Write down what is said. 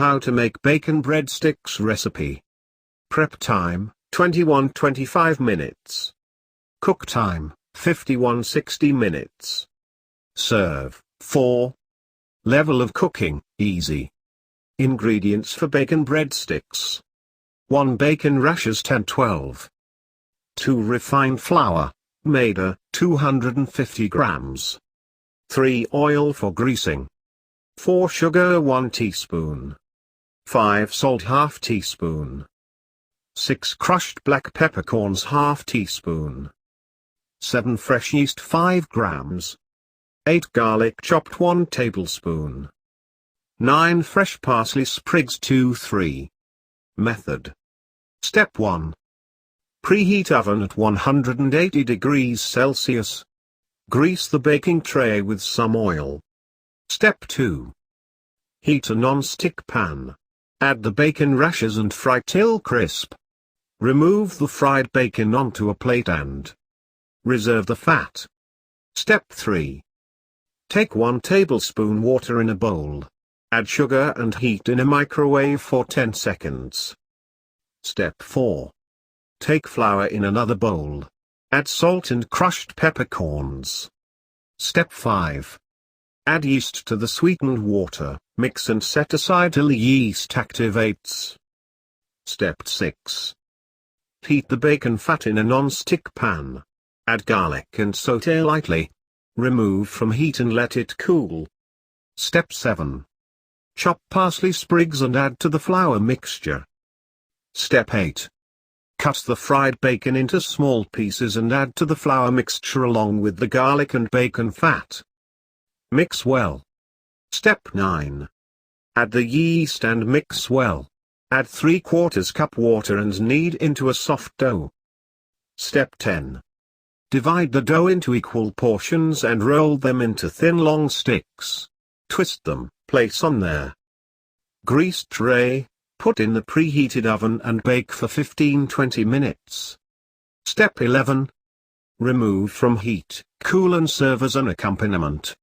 how to make bacon breadsticks recipe. Prep time, 21-25 minutes. Cook time, 51-60 minutes. Serve, 4. Level of cooking, easy. Ingredients for bacon breadsticks. 1 bacon rashers 10-12. 2 refined flour, maida, 250 grams. 3 oil for greasing. 4 sugar 1 teaspoon. 5 salt ½ teaspoon. 6 crushed black peppercorns ½ teaspoon. 7 fresh yeast 5 grams. 8 garlic chopped 1 tablespoon. 9 fresh parsley sprigs 2-3. Method. Step 1. Preheat oven at 180 degrees Celsius. Grease the baking tray with some oil. Step 2. Heat a non-stick pan. Add the bacon rashers and fry till crisp. Remove the fried bacon onto a plate and reserve the fat. Step 3. Take 1 tablespoon water in a bowl. Add sugar and heat in a microwave for 10 seconds. Step 4. Take flour in another bowl. Add salt and crushed peppercorns. Step 5. Add yeast to the sweetened water, mix and set aside till the yeast activates. Step 6. Heat the bacon fat in a non-stick pan. Add garlic and sauté lightly. Remove from heat and let it cool. Step 7. Chop parsley sprigs and add to the flour mixture. Step 8. Cut the fried bacon into small pieces and add to the flour mixture along with the garlic and bacon fat. Mix well. Step 9. Add the yeast and mix well. Add 3/4 cup water and knead into a soft dough. Step 10. Divide the dough into equal portions and roll them into thin long sticks. Twist them, place on their greased tray, put in the preheated oven and bake for 15-20 minutes. Step 11. Remove from heat, cool and serve as an accompaniment.